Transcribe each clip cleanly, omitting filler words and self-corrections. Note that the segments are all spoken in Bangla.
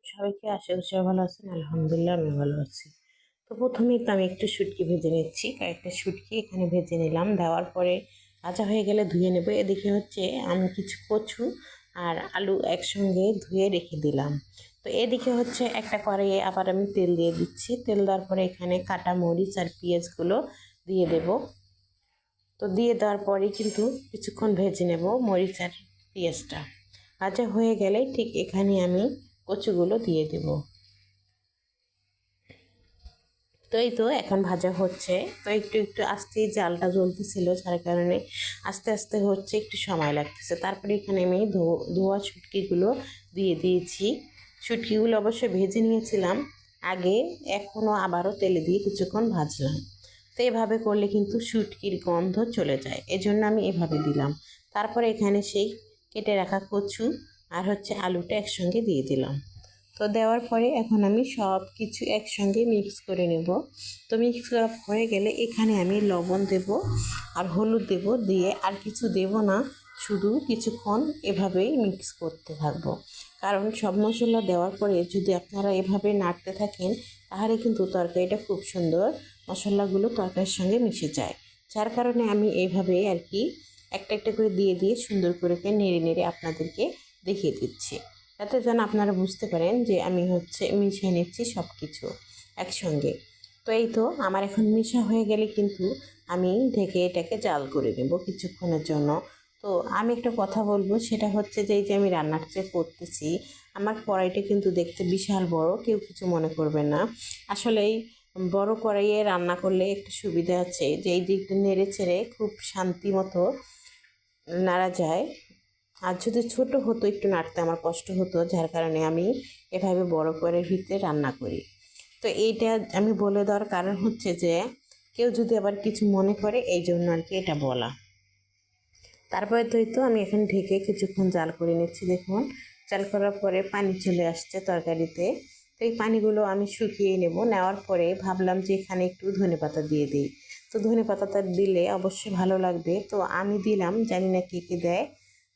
সবাইকে আশা করি সবাই ভালো আছেন। আলহামদুলিল্লাহ আমি ভালো আছি। তো প্রথমেই তো আমি একটু শুটকি ভেজে নিচ্ছি। কয়েকটা শুটকি এখানে ভেজে নিলাম। দেওয়ার পরে ভাজা হয়ে গেলে ধুয়ে নেব। এদিকে হচ্ছে আমি কিছু কচু আর আলু একসঙ্গে ধুয়ে রেখে দিলাম। তো এদিকে হচ্ছে একটা কড়াইয়ে আবার আমি তেল দিয়ে দিচ্ছি। তেল দেওয়ার পরে এখানে কাটা মরিচ আর পেঁয়াজগুলো দিয়ে দেব। তো দিয়ে দেওয়ার পরে কিন্তু কিছুক্ষণ ভেজে নেব মরিচ আর পেঁয়াজটা। ভাজা হয়ে গেলে ঠিক এখানে আমি কচুগুলো দিয়ে দেব। তো এই তো এখন ভাজা হচ্ছে। তো একটু একটু আস্তেই জালটা জ্বলতেছিল, যার কারণে আস্তে আস্তে হচ্ছে, একটু সময় লাগতেছে। তারপরে এখানে আমি ধোয়া শুটকিগুলো দিয়ে দিয়েছি। শুটকিগুলো অবশ্যই ভেজে নিয়েছিলাম আগে, এখনও আবারও তেলে দিয়ে কিছুক্ষণ ভাজলাম। তো এভাবে করলে কিন্তু শুটকির গন্ধ চলে যায়, এজন্য আমি এভাবে দিলাম। তারপরে এখানে সেই কেটে রাখা কচু আর হচ্ছে আলুটা একসঙ্গে দিয়ে দিলাম। তো দেওয়ার পরে এখন আমি সব কিছু একসঙ্গে মিক্স করে নেব। তো মিক্স করা হয়ে গেলে এখানে আমি লবণ দেব আর হলুদ দেব, দিয়ে আর কিছু দেব না, শুধু কিছুক্ষণ এভাবেই মিক্স করতে থাকবো। কারণ সব মশলা দেওয়ার পরে যদি আপনারা এভাবে নাড়তে থাকেন, তাহলে কিন্তু তরকারিটা খুব সুন্দর মশলাগুলো তরকারির সঙ্গে মিশে যায়। যার কারণে আমি এইভাবে আর কি একটা একটা করে দিয়ে দিয়ে সুন্দর করে নেড়ে নেড়ে আপনাদেরকে দেখিয়ে দিচ্ছি, যাতে যেন আপনারা বুঝতে পারেন যে আমি হচ্ছে মিশিয়ে নিচ্ছি সব কিছু একসঙ্গে। তো এই তো আমার এখন মিশা হয়ে গেলে কিন্তু আমি ঢেকে এটাকে জাল করে নেব কিছুক্ষণের জন্য। তো আমি একটা কথা বলবো, সেটা হচ্ছে যে এই যে আমি রান্নাটা যে করতেছি, আমার কড়াইটা কিন্তু দেখতে বিশাল বড়, কেউ কিছু মনে করবে না। আসলে এই বড় কড়াইয়ে রান্না করলে একটু সুবিধা আছে যে এই যে একটু নেড়ে ছেড়ে খুব শান্তি মতো নাড়া যায়। আর যদি ছোট হতো একটু নাড়তে আমার কষ্ট হতো, যার কারণে আমি এভাবে বড় করে ভিতরে রান্না করি। তো এইটা আমি বলে দেওয়ার কারণ হচ্ছে যে কেউ যদি আবার কিছু মনে করে, এই জন্য আর কি এটা বলা। তারপরে তো আমি এখন ঢেকে কিছুক্ষণ জাল করে নিচ্ছি। দেখুন, জাল করার পরে পানি চলে আসছে তরকারিতে। তো এই পানিগুলো আমি শুকিয়ে নেব। নেওয়ার পরে ভাবলাম যে এখানে একটু ধনেপাতা দিয়ে দিই। তো ধনেপাতাটা দিলে অবশ্যই ভালো লাগবে। তো আমি দিলাম, জানি না কে কে দেয়,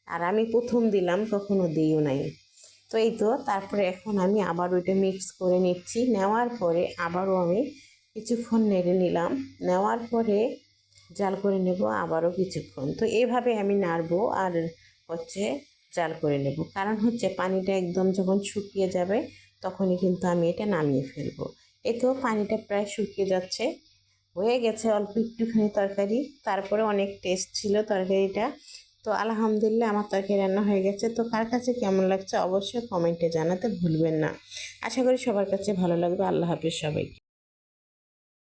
আর আমি প্রথম দিলাম, কখনো দিইও নাই। তো এই তো তারপরে এখন আমি আবার ওইটা মিক্স করে নিচ্ছি। নেওয়ার পরে আবারও আমি কিছুক্ষণ নেড়ে নিলাম। নেওয়ার পরে জাল করে নেব আবারও কিছুক্ষণ। তো এভাবে আমি নাড়বো আর হচ্ছে জাল করে নেব। কারণ হচ্ছে পানিটা একদম যখন শুকিয়ে যাবে, তখনই কিন্তু আমি এটা নামিয়ে ফেলবো। এই তো পানিটা প্রায় শুকিয়ে যাচ্ছে, হয়ে গেছে অল্প একটুখানি তরকারি। তারপরে অনেক টেস্ট ছিল তরকারিটা। তো আলহামদুলিল্লাহ আমার তরকারি রান্না হয়ে গেছে। তো কার কাছে কেমন লাগছে অবশ্যই কমেন্টে জানাতে ভুলবেন না। আশা করি সবার কাছে ভালো লাগবে। আল্লাহ হাফেজ সবাইকে।